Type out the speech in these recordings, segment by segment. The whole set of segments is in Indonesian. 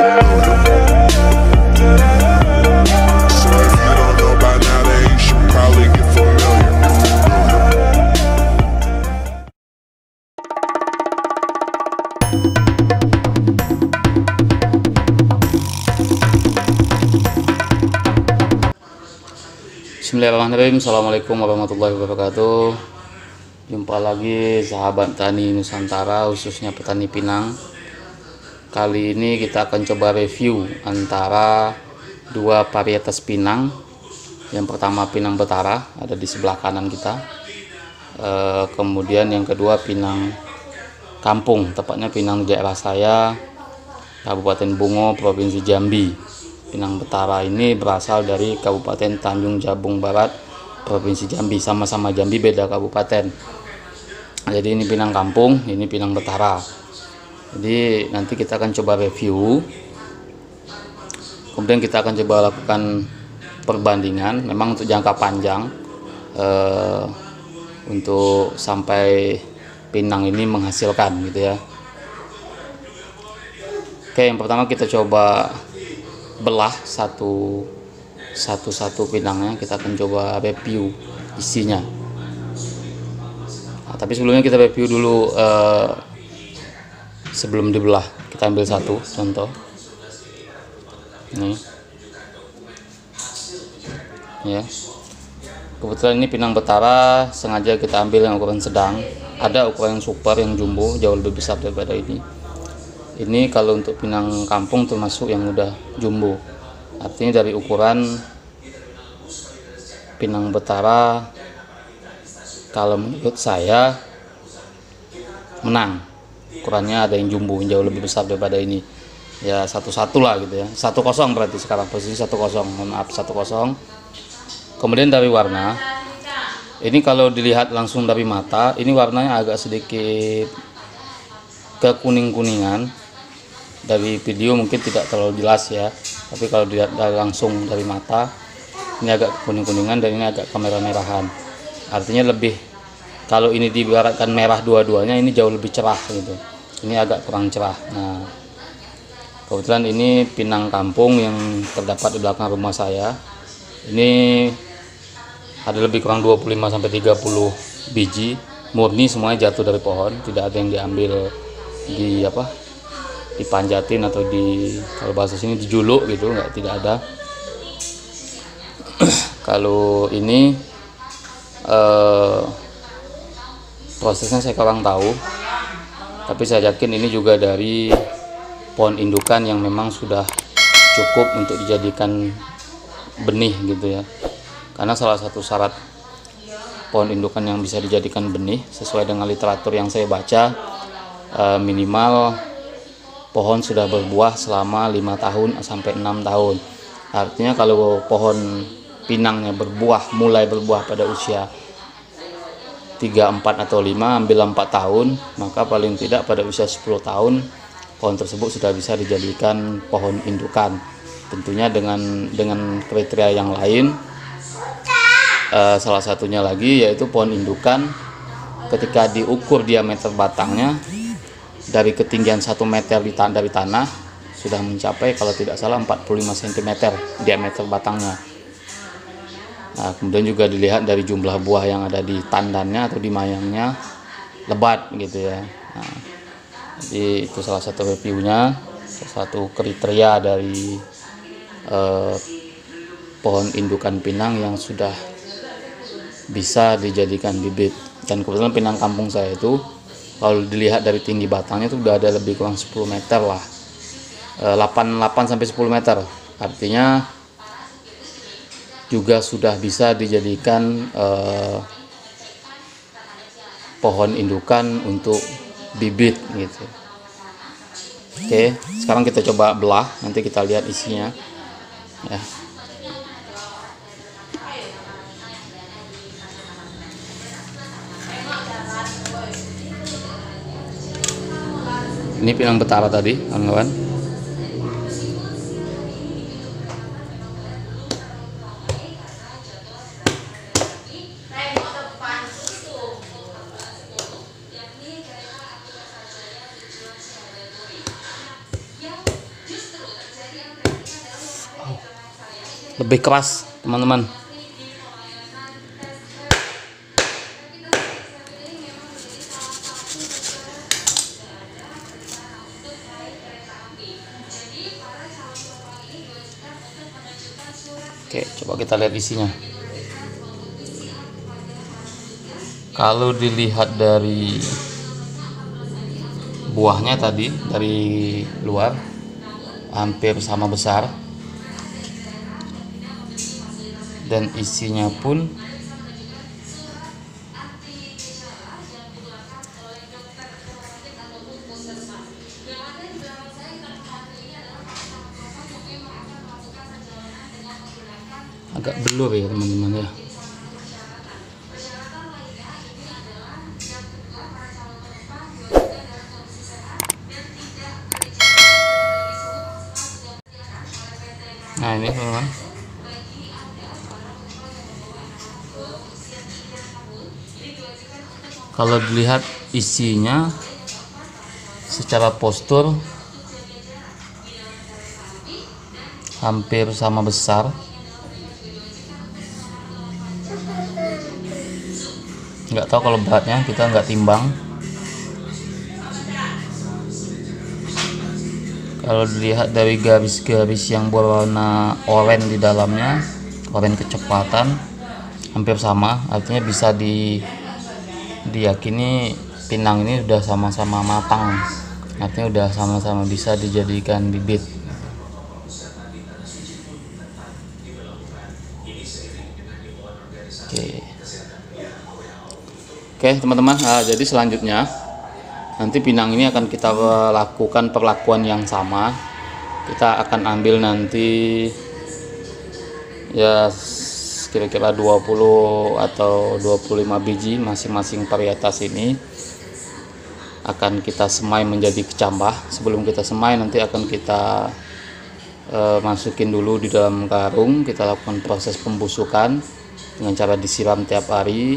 familiar. So if you don't know by now, then you should probably get familiar. Bismillahirrahmanirrahim. Assalamualaikum warahmatullahi wabarakatuh. Jumpa lagi sahabat tani Nusantara, khususnya petani pinang. Kali ini kita akan coba review antara dua varietas pinang. Yang pertama pinang betara, ada di sebelah kanan kita. Kemudian yang kedua pinang kampung, tepatnya pinang di daerah saya, Kabupaten Bungo, Provinsi Jambi. Pinang betara ini berasal dari Kabupaten Tanjung Jabung Barat, Provinsi Jambi. Sama-sama Jambi, beda kabupaten. Jadi ini pinang kampung, ini pinang betara. Jadi nanti kita akan coba review. Kemudian kita akan coba lakukan perbandingan. Memang untuk jangka panjang, untuk sampai pinang ini menghasilkan gitu ya. Oke, yang pertama kita coba belah satu pinangnya. Kita akan coba review isinya. Nah, tapi sebelumnya kita review dulu sebelum dibelah. Kita ambil satu contoh ini ya. Kebetulan ini pinang betara, sengaja kita ambil yang ukuran sedang. Ada ukuran yang super, yang jumbo, jauh lebih besar daripada ini. Ini kalau untuk pinang kampung termasuk yang udah jumbo. Artinya dari ukuran pinang betara, kalau menurut saya menang. Ukurannya ada yang jumbo, jauh lebih besar daripada ini. Ya 1-1 lah gitu ya. 1-0 berarti sekarang posisi 1-0. Mohon maaf, 1-0. Kemudian dari warna, ini kalau dilihat langsung dari mata, ini warnanya agak sedikit kekuning-kuningan. Dari video mungkin tidak terlalu jelas ya, tapi kalau dilihat langsung dari mata, ini agak kuning-kuningan dan ini agak kemerah-merahan. Artinya lebih, kalau ini diibaratkan merah dua-duanya, ini jauh lebih cerah gitu. Ini agak kurang cerah. Nah, kebetulan ini pinang kampung yang terdapat di belakang rumah saya. Ini ada lebih kurang 25-30 biji, murni semuanya jatuh dari pohon, tidak ada yang diambil dipanjatin atau kalau bahasa sini dijuluk gitu, tidak ada. Kalau ini prosesnya saya kurang tahu, tapi saya yakin ini juga dari pohon indukan yang memang sudah cukup untuk dijadikan benih gitu ya. Karena salah satu syarat pohon indukan yang bisa dijadikan benih sesuai dengan literatur yang saya baca, minimal pohon sudah berbuah selama 5 tahun sampai 6 tahun. Artinya kalau pohon pinangnya mulai berbuah pada usia 3, 4 atau 5, ambil 4 tahun, maka paling tidak pada usia 10 tahun pohon tersebut sudah bisa dijadikan pohon indukan. Tentunya dengan kriteria yang lain. Salah satunya lagi yaitu pohon indukan ketika diukur diameter batangnya dari ketinggian 1 meter dari tanah sudah mencapai kalau tidak salah 45 cm diameter batangnya. Nah, kemudian juga dilihat dari jumlah buah yang ada di tandannya atau di mayangnya lebat gitu ya. Nah, jadi itu salah satu reviewnya, salah satu kriteria dari pohon indukan pinang yang sudah bisa dijadikan bibit. Dan kebetulan pinang kampung saya itu kalau dilihat dari tinggi batangnya itu udah ada lebih kurang 10 meter lah, 8-10 meter. Artinya juga sudah bisa dijadikan pohon indukan untuk bibit gitu. Oke, sekarang kita coba belah, nanti kita lihat isinya ya. Ini pinang betara tadi, kawan-kawan. lebih keras teman-teman. Oke, coba kita lihat isinya. Kalau dilihat dari buahnya tadi, dari luar hampir sama besar, dan isinya pun agak blur ya teman-teman ya. Nah ini teman-teman, kalau dilihat isinya secara postur hampir sama besar. Nggak tahu kalau beratnya, kita nggak timbang. Kalau dilihat dari garis-garis yang berwarna oranye di dalamnya, oranye kecoklatan, hampir sama. Artinya bisa diyakini pinang ini sudah sama-sama matang. Artinya udah sama-sama bisa dijadikan bibit. Oke teman-teman, jadi selanjutnya nanti pinang ini akan kita lakukan perlakuan yang sama. Kita akan ambil nanti ya kira-kira 20 atau 25 biji masing-masing varietas ini akan kita semai menjadi kecambah. Sebelum kita semai nanti akan kita masukin dulu di dalam karung. Kita lakukan proses pembusukan dengan cara disiram tiap hari.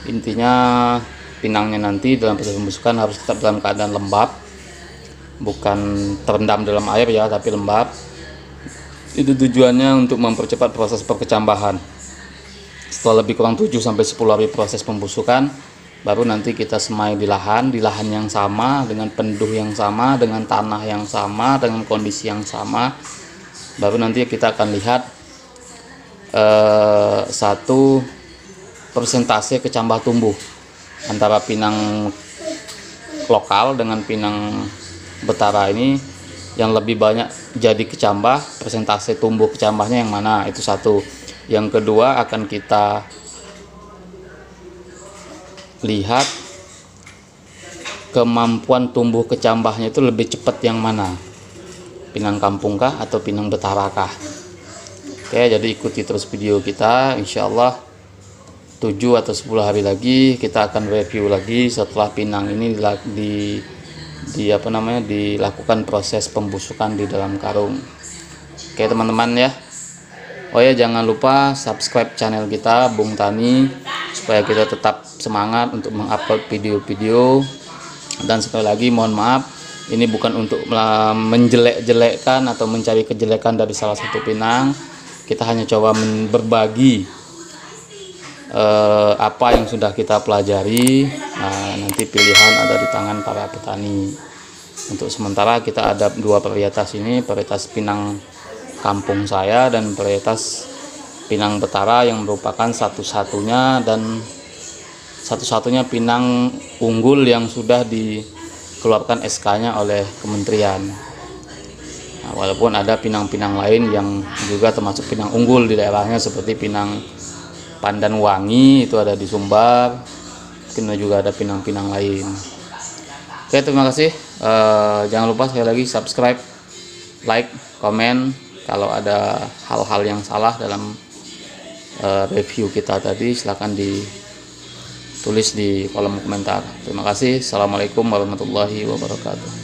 Intinya pinangnya nanti dalam proses pembusukan harus tetap dalam keadaan lembab, bukan terendam dalam air ya, tapi lembab. Itu tujuannya untuk mempercepat proses perkecambahan. Setelah lebih kurang 7-10 hari proses pembusukan, baru nanti kita semai di lahan yang sama, dengan penduh yang sama, dengan tanah yang sama, dengan kondisi yang sama. Baru nanti kita akan lihat satu persentase kecambah tumbuh antara pinang lokal dengan pinang betara ini, yang lebih banyak jadi kecambah, persentase tumbuh kecambahnya yang mana, itu satu. Yang kedua akan kita lihat kemampuan tumbuh kecambahnya itu lebih cepat yang mana, pinang kampungkah atau pinang betarakah. Oke, jadi ikuti terus video kita. Insya Allah 7 atau 10 hari lagi kita akan review lagi setelah pinang ini dilakukan proses pembusukan di dalam karung. Oke teman-teman ya. Oh ya, jangan lupa subscribe channel kita Bung Tani supaya kita tetap semangat untuk mengupload video-video. Dan sekali lagi mohon maaf, ini bukan untuk menjelek-jelekkan atau mencari kejelekan dari salah satu pinang. Kita hanya coba berbagi apa yang sudah kita pelajari. Nah, nanti pilihan ada di tangan para petani. Untuk sementara kita ada 2 varietas ini, varietas pinang kampung saya dan varietas pinang betara yang merupakan satu-satunya pinang unggul yang sudah dikeluarkan SK-nya oleh kementerian. Nah, walaupun ada pinang-pinang lain yang juga termasuk pinang unggul di daerahnya seperti pinang Pandan Wangi, itu ada di Sumbar. Mungkin juga ada pinang-pinang lain. Oke, terima kasih. Jangan lupa sekali lagi subscribe, like, komen. Kalau ada hal-hal yang salah dalam review kita tadi, silahkan ditulis di kolom komentar. Terima kasih. Assalamualaikum warahmatullahi wabarakatuh.